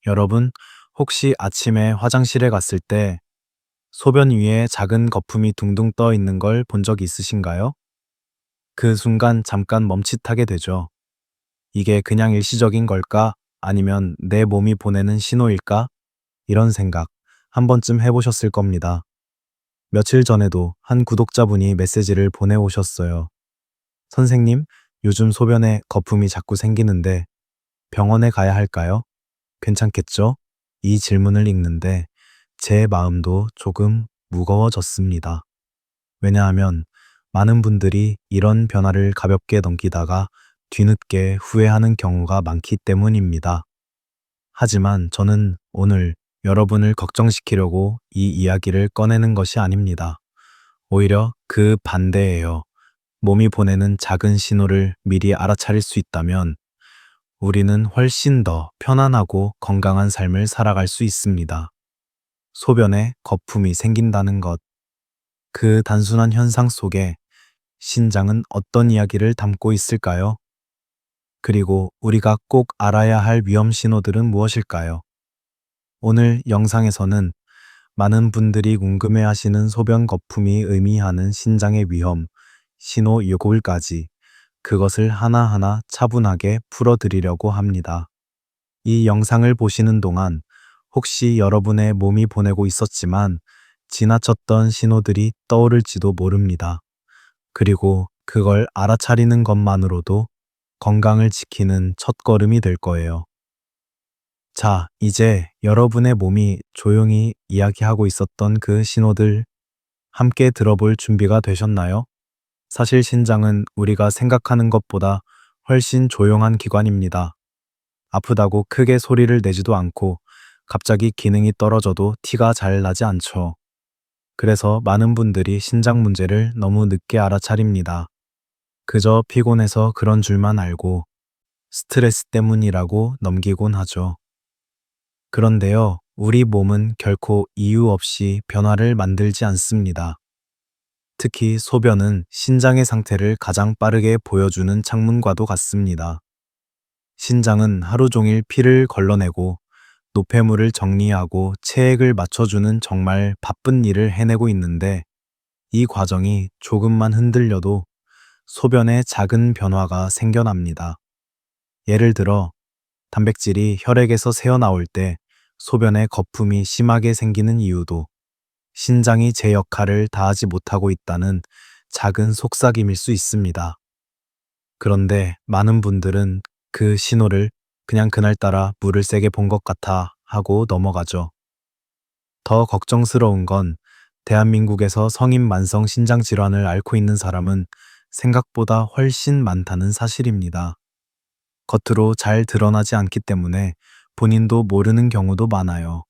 여러분, 혹시 아침에 화장실에 갔을 때 소변 위에 작은 거품이 둥둥 떠 있는 걸 본 적 있으신가요? 그 순간 잠깐 멈칫하게 되죠. 이게 그냥 일시적인 걸까? 아니면 내 몸이 보내는 신호일까? 이런 생각 한 번쯤 해보셨을 겁니다. 며칠 전에도 한 구독자분이 메시지를 보내오셨어요. 선생님, 요즘 소변에 거품이 자꾸 생기는데 병원에 가야 할까요? 괜찮겠죠? 이 질문을 읽는데 제 마음도 조금 무거워졌습니다. 왜냐하면 많은 분들이 이런 변화를 가볍게 넘기다가 뒤늦게 후회하는 경우가 많기 때문입니다. 하지만 저는 오늘 여러분을 걱정시키려고 이 이야기를 꺼내는 것이 아닙니다. 오히려 그 반대예요. 몸이 보내는 작은 신호를 미리 알아차릴 수 있다면 우리는 훨씬 더 편안하고 건강한 삶을 살아갈 수 있습니다. 소변에 거품이 생긴다는 것, 그 단순한 현상 속에 신장은 어떤 이야기를 담고 있을까요? 그리고 우리가 꼭 알아야 할 위험 신호들은 무엇일까요? 오늘 영상에서는 많은 분들이 궁금해하시는 소변 거품이 의미하는 신장의 위험, 신호 6가지, 그것을 하나하나 차분하게 풀어드리려고 합니다. 이 영상을 보시는 동안 혹시 여러분의 몸이 보내고 있었지만 지나쳤던 신호들이 떠오를지도 모릅니다. 그리고 그걸 알아차리는 것만으로도 건강을 지키는 첫걸음이 될 거예요. 자, 이제 여러분의 몸이 조용히 이야기하고 있었던 그 신호들 함께 들어볼 준비가 되셨나요? 사실 신장은 우리가 생각하는 것보다 훨씬 조용한 기관입니다. 아프다고 크게 소리를 내지도 않고 갑자기 기능이 떨어져도 티가 잘 나지 않죠. 그래서 많은 분들이 신장 문제를 너무 늦게 알아차립니다. 그저 피곤해서 그런 줄만 알고 스트레스 때문이라고 넘기곤 하죠. 그런데요, 우리 몸은 결코 이유 없이 변화를 만들지 않습니다. 특히 소변은 신장의 상태를 가장 빠르게 보여주는 창문과도 같습니다. 신장은 하루 종일 피를 걸러내고 노폐물을 정리하고 체액을 맞춰주는 정말 바쁜 일을 해내고 있는데 이 과정이 조금만 흔들려도 소변에 작은 변화가 생겨납니다. 예를 들어 단백질이 혈액에서 새어나올 때 소변에 거품이 심하게 생기는 이유도 신장이 제 역할을 다하지 못하고 있다는 작은 속삭임일 수 있습니다. 그런데 많은 분들은 그 신호를 그냥 그날따라 물을 세게 본 것 같아 하고 넘어가죠. 더 걱정스러운 건 대한민국에서 성인 만성 신장 질환을 앓고 있는 사람은 생각보다 훨씬 많다는 사실입니다. 겉으로 잘 드러나지 않기 때문에 본인도 모르는 경우도 많아요.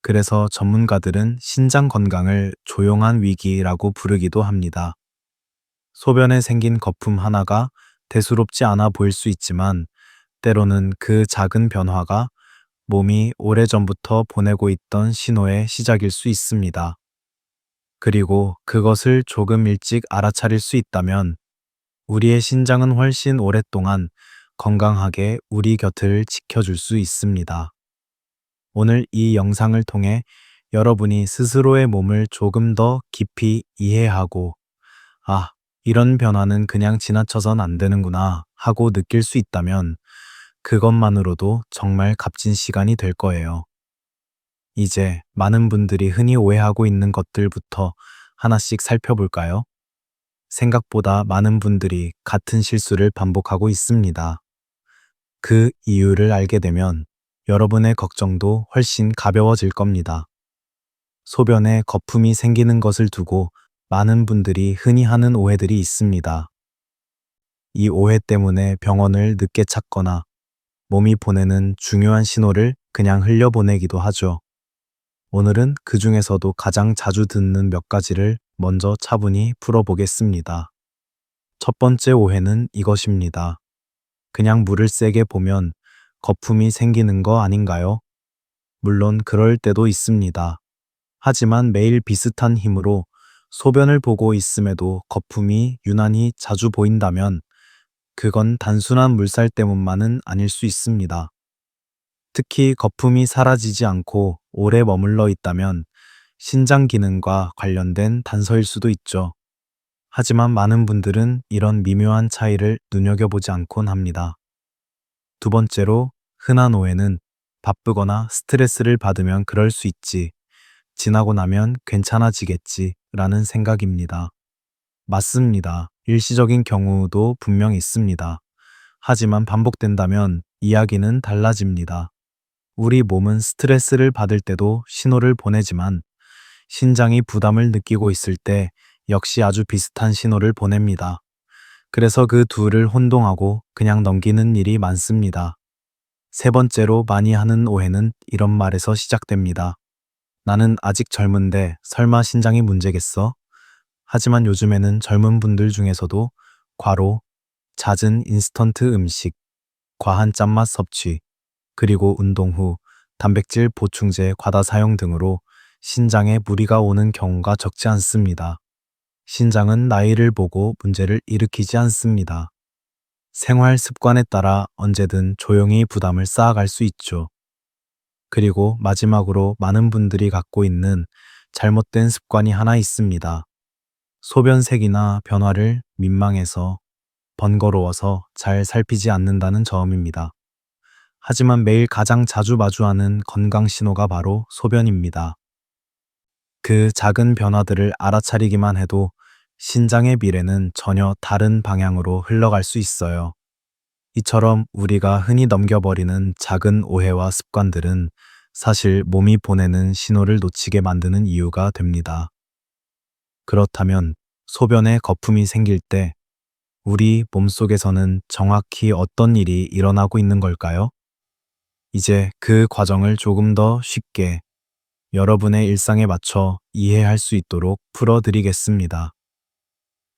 그래서 전문가들은 신장 건강을 조용한 위기라고 부르기도 합니다. 소변에 생긴 거품 하나가 대수롭지 않아 보일 수 있지만 때로는 그 작은 변화가 몸이 오래전부터 보내고 있던 신호의 시작일 수 있습니다. 그리고 그것을 조금 일찍 알아차릴 수 있다면 우리의 신장은 훨씬 오랫동안 건강하게 우리 곁을 지켜줄 수 있습니다. 오늘 이 영상을 통해 여러분이 스스로의 몸을 조금 더 깊이 이해하고 아, 이런 변화는 그냥 지나쳐선 안 되는구나 하고 느낄 수 있다면 그것만으로도 정말 값진 시간이 될 거예요. 이제 많은 분들이 흔히 오해하고 있는 것들부터 하나씩 살펴볼까요? 생각보다 많은 분들이 같은 실수를 반복하고 있습니다. 그 이유를 알게 되면 여러분의 걱정도 훨씬 가벼워질 겁니다. 소변에 거품이 생기는 것을 두고 많은 분들이 흔히 하는 오해들이 있습니다. 이 오해 때문에 병원을 늦게 찾거나 몸이 보내는 중요한 신호를 그냥 흘려보내기도 하죠. 오늘은 그 중에서도 가장 자주 듣는 몇 가지를 먼저 차분히 풀어보겠습니다. 첫 번째 오해는 이것입니다. 그냥 물을 세게 보면 거품이 생기는 거 아닌가요? 물론 그럴 때도 있습니다. 하지만 매일 비슷한 힘으로 소변을 보고 있음에도 거품이 유난히 자주 보인다면 그건 단순한 물살 때문만은 아닐 수 있습니다. 특히 거품이 사라지지 않고 오래 머물러 있다면 신장 기능과 관련된 단서일 수도 있죠. 하지만 많은 분들은 이런 미묘한 차이를 눈여겨보지 않곤 합니다. 두 번째로, 흔한 오해는 바쁘거나 스트레스를 받으면 그럴 수 있지, 지나고 나면 괜찮아지겠지 라는 생각입니다. 맞습니다. 일시적인 경우도 분명 있습니다. 하지만 반복된다면 이야기는 달라집니다. 우리 몸은 스트레스를 받을 때도 신호를 보내지만 신장이 부담을 느끼고 있을 때 역시 아주 비슷한 신호를 보냅니다. 그래서 그 둘을 혼동하고 그냥 넘기는 일이 많습니다. 세 번째로 많이 하는 오해는 이런 말에서 시작됩니다. 나는 아직 젊은데 설마 신장이 문제겠어? 하지만 요즘에는 젊은 분들 중에서도 과로, 잦은 인스턴트 음식, 과한 짠맛 섭취, 그리고 운동 후 단백질 보충제 과다 사용 등으로 신장에 무리가 오는 경우가 적지 않습니다. 신장은 나이를 보고 문제를 일으키지 않습니다. 생활 습관에 따라 언제든 조용히 부담을 쌓아갈 수 있죠. 그리고 마지막으로 많은 분들이 갖고 있는 잘못된 습관이 하나 있습니다. 소변색이나 변화를 민망해서 번거로워서 잘 살피지 않는다는 점입니다. 하지만 매일 가장 자주 마주하는 건강 신호가 바로 소변입니다. 그 작은 변화들을 알아차리기만 해도 신장의 미래는 전혀 다른 방향으로 흘러갈 수 있어요. 이처럼 우리가 흔히 넘겨버리는 작은 오해와 습관들은 사실 몸이 보내는 신호를 놓치게 만드는 이유가 됩니다. 그렇다면 소변에 거품이 생길 때 우리 몸속에서는 정확히 어떤 일이 일어나고 있는 걸까요? 이제 그 과정을 조금 더 쉽게 여러분의 일상에 맞춰 이해할 수 있도록 풀어드리겠습니다.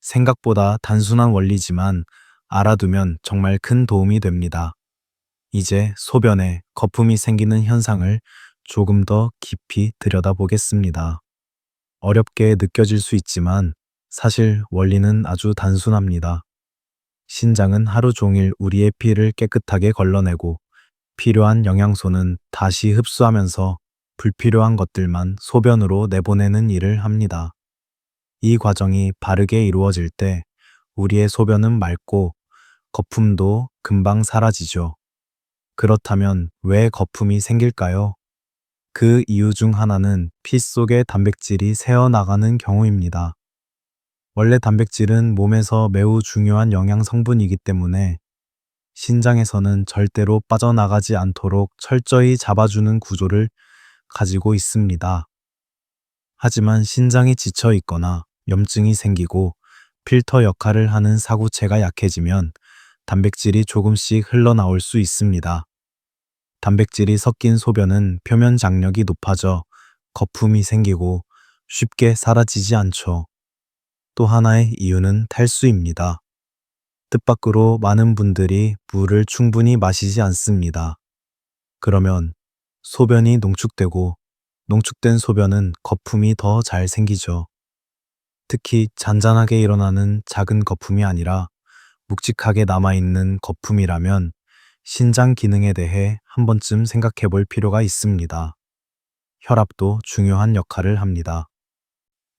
생각보다 단순한 원리지만 알아두면 정말 큰 도움이 됩니다. 이제 소변에 거품이 생기는 현상을 조금 더 깊이 들여다보겠습니다. 어렵게 느껴질 수 있지만 사실 원리는 아주 단순합니다. 신장은 하루 종일 우리의 피를 깨끗하게 걸러내고 필요한 영양소는 다시 흡수하면서 불필요한 것들만 소변으로 내보내는 일을 합니다. 이 과정이 바르게 이루어질 때 우리의 소변은 맑고 거품도 금방 사라지죠. 그렇다면 왜 거품이 생길까요? 그 이유 중 하나는 피 속의 단백질이 새어나가는 경우입니다. 원래 단백질은 몸에서 매우 중요한 영양 성분이기 때문에 신장에서는 절대로 빠져나가지 않도록 철저히 잡아주는 구조를 가지고 있습니다. 하지만 신장이 지쳐 있거나 염증이 생기고 필터 역할을 하는 사구체가 약해지면 단백질이 조금씩 흘러나올 수 있습니다. 단백질이 섞인 소변은 표면 장력이 높아져 거품이 생기고 쉽게 사라지지 않죠. 또 하나의 이유는 탈수입니다. 뜻밖으로 많은 분들이 물을 충분히 마시지 않습니다. 그러면 소변이 농축되고 농축된 소변은 거품이 더 잘 생기죠. 특히 잔잔하게 일어나는 작은 거품이 아니라 묵직하게 남아있는 거품이라면 신장 기능에 대해 한 번쯤 생각해 볼 필요가 있습니다. 혈압도 중요한 역할을 합니다.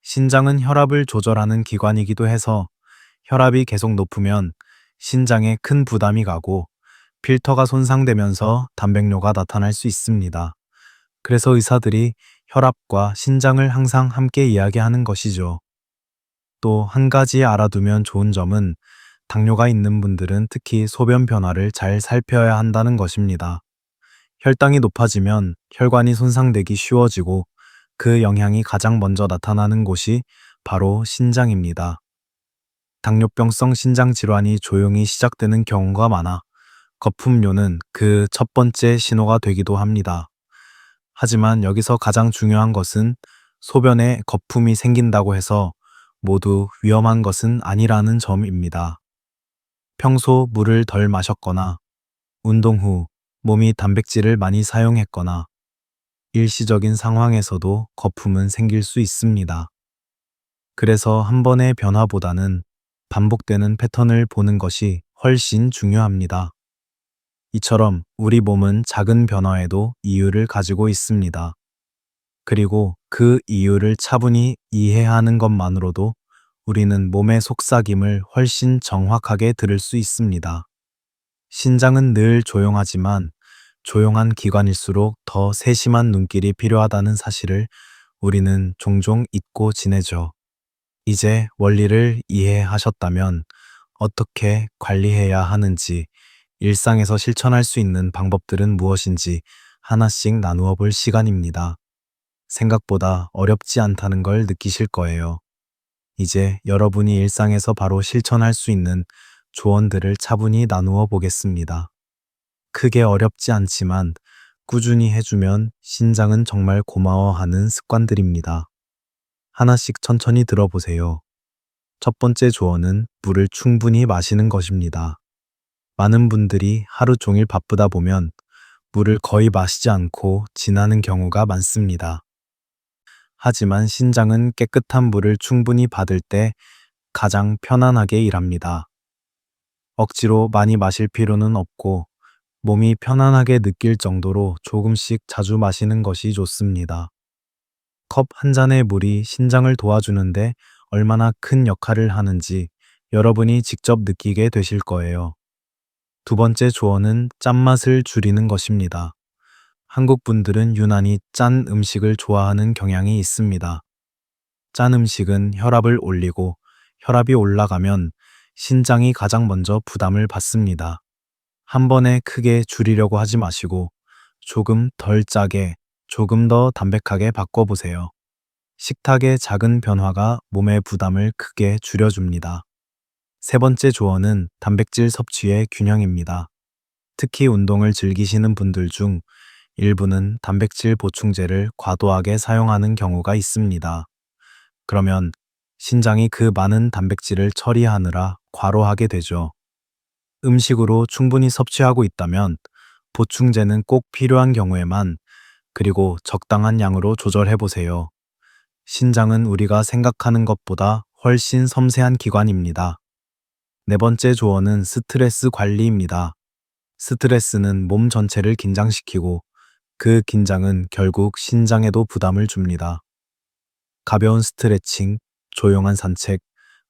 신장은 혈압을 조절하는 기관이기도 해서 혈압이 계속 높으면 신장에 큰 부담이 가고 필터가 손상되면서 단백뇨가 나타날 수 있습니다. 그래서 의사들이 혈압과 신장을 항상 함께 이야기하는 것이죠. 또 한 가지 알아두면 좋은 점은 당뇨가 있는 분들은 특히 소변 변화를 잘 살펴야 한다는 것입니다. 혈당이 높아지면 혈관이 손상되기 쉬워지고 그 영향이 가장 먼저 나타나는 곳이 바로 신장입니다. 당뇨병성 신장 질환이 조용히 시작되는 경우가 많아 거품료는 그 첫 번째 신호가 되기도 합니다. 하지만 여기서 가장 중요한 것은 소변에 거품이 생긴다고 해서 모두 위험한 것은 아니라는 점입니다. 평소 물을 덜 마셨거나 운동 후 몸이 단백질을 많이 사용했거나 일시적인 상황에서도 거품은 생길 수 있습니다. 그래서 한 번의 변화보다는 반복되는 패턴을 보는 것이 훨씬 중요합니다. 이처럼 우리 몸은 작은 변화에도 이유를 가지고 있습니다. 그리고 그 이유를 차분히 이해하는 것만으로도 우리는 몸의 속삭임을 훨씬 정확하게 들을 수 있습니다. 신장은 늘 조용하지만 조용한 기관일수록 더 세심한 눈길이 필요하다는 사실을 우리는 종종 잊고 지내죠. 이제 원리를 이해하셨다면 어떻게 관리해야 하는지, 일상에서 실천할 수 있는 방법들은 무엇인지 하나씩 나누어 볼 시간입니다. 생각보다 어렵지 않다는 걸 느끼실 거예요. 이제 여러분이 일상에서 바로 실천할 수 있는 조언들을 차분히 나누어 보겠습니다. 크게 어렵지 않지만 꾸준히 해주면 신장은 정말 고마워하는 습관들입니다. 하나씩 천천히 들어보세요. 첫 번째 조언은 물을 충분히 마시는 것입니다. 많은 분들이 하루 종일 바쁘다 보면 물을 거의 마시지 않고 지나는 경우가 많습니다. 하지만 신장은 깨끗한 물을 충분히 받을 때 가장 편안하게 일합니다. 억지로 많이 마실 필요는 없고 몸이 편안하게 느낄 정도로 조금씩 자주 마시는 것이 좋습니다. 컵 한 잔의 물이 신장을 도와주는데 얼마나 큰 역할을 하는지 여러분이 직접 느끼게 되실 거예요. 두 번째 조언은 짠맛을 줄이는 것입니다. 한국 분들은 유난히 짠 음식을 좋아하는 경향이 있습니다. 짠 음식은 혈압을 올리고 혈압이 올라가면 신장이 가장 먼저 부담을 받습니다. 한 번에 크게 줄이려고 하지 마시고 조금 덜 짜게, 조금 더 담백하게 바꿔보세요. 식탁의 작은 변화가 몸의 부담을 크게 줄여줍니다. 세 번째 조언은 단백질 섭취의 균형입니다. 특히 운동을 즐기시는 분들 중 일부는 단백질 보충제를 과도하게 사용하는 경우가 있습니다. 그러면 신장이 그 많은 단백질을 처리하느라 과로하게 되죠. 음식으로 충분히 섭취하고 있다면 보충제는 꼭 필요한 경우에만, 그리고 적당한 양으로 조절해 보세요. 신장은 우리가 생각하는 것보다 훨씬 섬세한 기관입니다. 네 번째 조언은 스트레스 관리입니다. 스트레스는 몸 전체를 긴장시키고 그 긴장은 결국 신장에도 부담을 줍니다. 가벼운 스트레칭, 조용한 산책,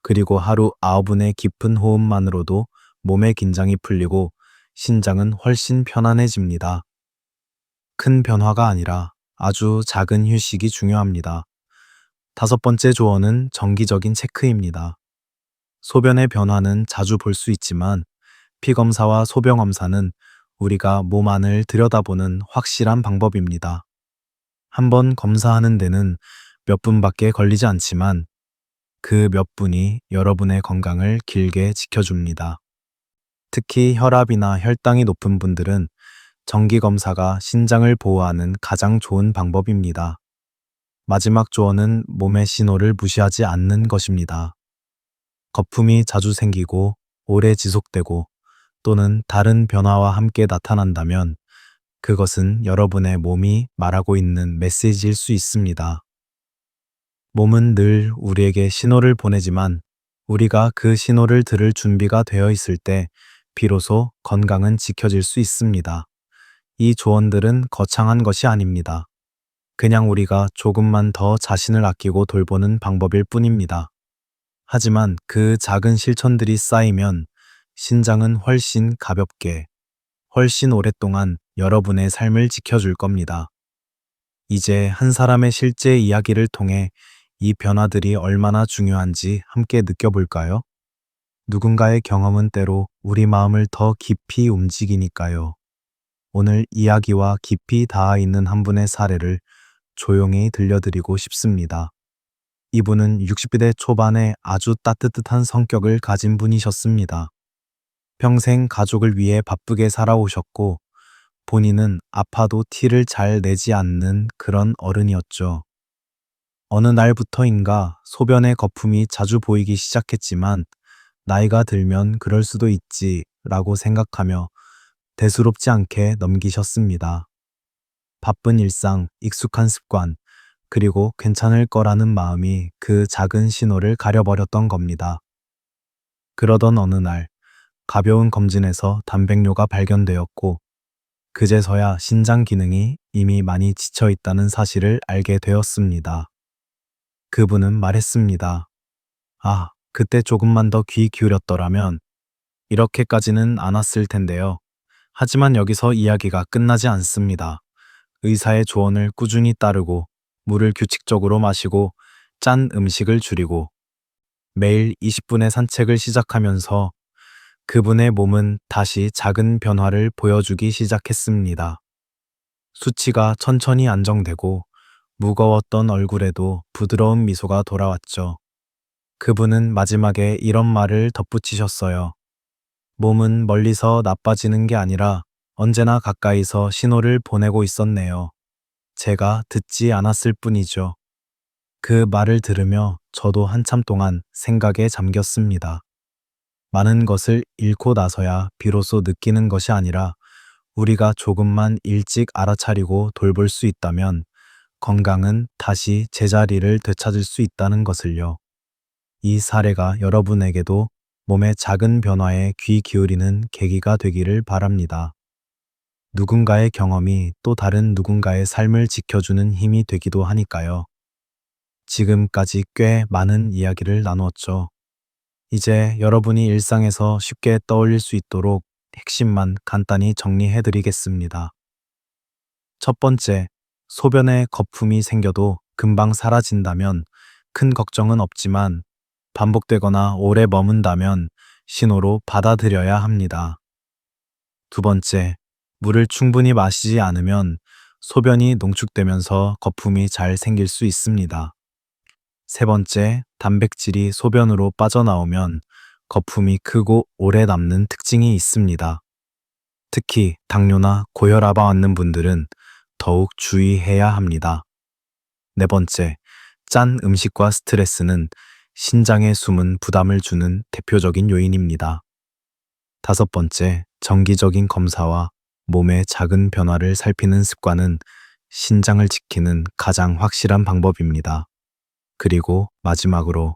그리고 하루 9분의 깊은 호흡만으로도 몸의 긴장이 풀리고 신장은 훨씬 편안해집니다. 큰 변화가 아니라 아주 작은 휴식이 중요합니다. 다섯 번째 조언은 정기적인 체크입니다. 소변의 변화는 자주 볼 수 있지만 피검사와 소변검사는 우리가 몸 안을 들여다보는 확실한 방법입니다. 한번 검사하는 데는 몇 분밖에 걸리지 않지만 그 몇 분이 여러분의 건강을 길게 지켜줍니다. 특히 혈압이나 혈당이 높은 분들은 정기검사가 신장을 보호하는 가장 좋은 방법입니다. 마지막 조언은 몸의 신호를 무시하지 않는 것입니다. 거품이 자주 생기고 오래 지속되고 또는 다른 변화와 함께 나타난다면 그것은 여러분의 몸이 말하고 있는 메시지일 수 있습니다. 몸은 늘 우리에게 신호를 보내지만 우리가 그 신호를 들을 준비가 되어 있을 때 비로소 건강은 지켜질 수 있습니다. 이 조언들은 거창한 것이 아닙니다. 그냥 우리가 조금만 더 자신을 아끼고 돌보는 방법일 뿐입니다. 하지만 그 작은 실천들이 쌓이면 신장은 훨씬 가볍게, 훨씬 오랫동안 여러분의 삶을 지켜줄 겁니다. 이제 한 사람의 실제 이야기를 통해 이 변화들이 얼마나 중요한지 함께 느껴볼까요? 누군가의 경험은 때로 우리 마음을 더 깊이 움직이니까요. 오늘 이야기와 깊이 닿아 있는 한 분의 사례를 조용히 들려드리고 싶습니다. 이분은 60대 초반에 아주 따뜻한 성격을 가진 분이셨습니다. 평생 가족을 위해 바쁘게 살아오셨고 본인은 아파도 티를 잘 내지 않는 그런 어른이었죠. 어느 날부터인가 소변의 거품이 자주 보이기 시작했지만 나이가 들면 그럴 수도 있지 라고 생각하며 대수롭지 않게 넘기셨습니다. 바쁜 일상, 익숙한 습관, 그리고 괜찮을 거라는 마음이 그 작은 신호를 가려버렸던 겁니다. 그러던 어느 날 가벼운 검진에서 단백뇨가 발견되었고, 그제서야 신장 기능이 이미 많이 지쳐 있다는 사실을 알게 되었습니다. 그분은 말했습니다. 아, 그때 조금만 더 귀 기울였더라면 이렇게까지는 안 왔을 텐데요. 하지만 여기서 이야기가 끝나지 않습니다. 의사의 조언을 꾸준히 따르고, 물을 규칙적으로 마시고, 짠 음식을 줄이고, 매일 20분의 산책을 시작하면서 그분의 몸은 다시 작은 변화를 보여주기 시작했습니다. 수치가 천천히 안정되고 무거웠던 얼굴에도 부드러운 미소가 돌아왔죠. 그분은 마지막에 이런 말을 덧붙이셨어요. 몸은 멀리서 나빠지는 게 아니라 언제나 가까이서 신호를 보내고 있었네요. 제가 듣지 않았을 뿐이죠. 그 말을 들으며 저도 한참 동안 생각에 잠겼습니다. 많은 것을 잃고 나서야 비로소 느끼는 것이 아니라 우리가 조금만 일찍 알아차리고 돌볼 수 있다면 건강은 다시 제자리를 되찾을 수 있다는 것을요. 이 사례가 여러분에게도 몸의 작은 변화에 귀 기울이는 계기가 되기를 바랍니다. 누군가의 경험이 또 다른 누군가의 삶을 지켜주는 힘이 되기도 하니까요. 지금까지 꽤 많은 이야기를 나누었죠. 이제 여러분이 일상에서 쉽게 떠올릴 수 있도록 핵심만 간단히 정리해 드리겠습니다. 첫 번째, 소변에 거품이 생겨도 금방 사라진다면 큰 걱정은 없지만 반복되거나 오래 머문다면 신호로 받아들여야 합니다. 두 번째, 물을 충분히 마시지 않으면 소변이 농축되면서 거품이 잘 생길 수 있습니다. 세 번째, 단백질이 소변으로 빠져나오면 거품이 크고 오래 남는 특징이 있습니다. 특히 당뇨나 고혈압이 있는 분들은 더욱 주의해야 합니다. 네 번째, 짠 음식과 스트레스는 신장에 숨은 부담을 주는 대표적인 요인입니다. 다섯 번째, 정기적인 검사와 몸의 작은 변화를 살피는 습관은 신장을 지키는 가장 확실한 방법입니다. 그리고 마지막으로,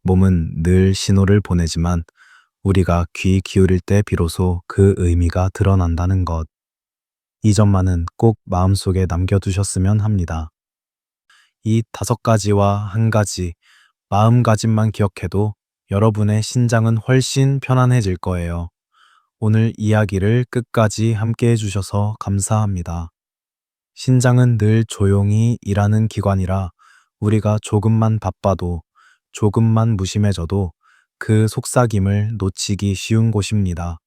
몸은 늘 신호를 보내지만 우리가 귀 기울일 때 비로소 그 의미가 드러난다는 것. 이 점만은 꼭 마음속에 남겨두셨으면 합니다. 이 다섯 가지와 한 가지, 마음가짐만 기억해도 여러분의 신장은 훨씬 편안해질 거예요. 오늘 이야기를 끝까지 함께 해주셔서 감사합니다. 신장은 늘 조용히 일하는 기관이라 우리가 조금만 바빠도, 조금만 무심해져도 그 속삭임을 놓치기 쉬운 곳입니다.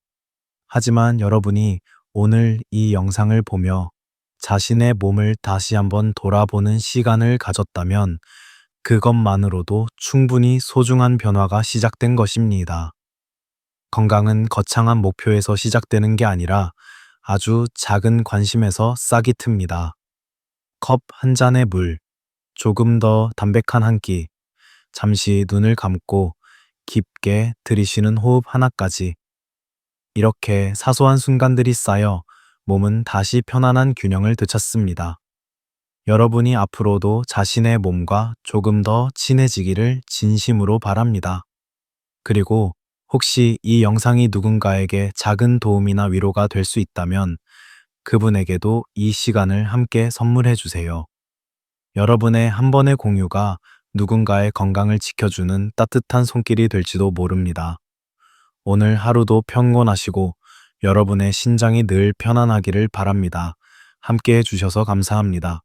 하지만 여러분이 오늘 이 영상을 보며 자신의 몸을 다시 한번 돌아보는 시간을 가졌다면 그것만으로도 충분히 소중한 변화가 시작된 것입니다. 건강은 거창한 목표에서 시작되는 게 아니라 아주 작은 관심에서 싹이 틉니다. 컵 한 잔의 물, 조금 더 담백한 한 끼, 잠시 눈을 감고 깊게 들이쉬는 호흡 하나까지. 이렇게 사소한 순간들이 쌓여 몸은 다시 편안한 균형을 되찾습니다. 여러분이 앞으로도 자신의 몸과 조금 더 친해지기를 진심으로 바랍니다. 그리고 혹시 이 영상이 누군가에게 작은 도움이나 위로가 될 수 있다면 그분에게도 이 시간을 함께 선물해 주세요. 여러분의 한 번의 공유가 누군가의 건강을 지켜주는 따뜻한 손길이 될지도 모릅니다. 오늘 하루도 평온하시고 여러분의 신장이 늘 편안하기를 바랍니다. 함께 해주셔서 감사합니다.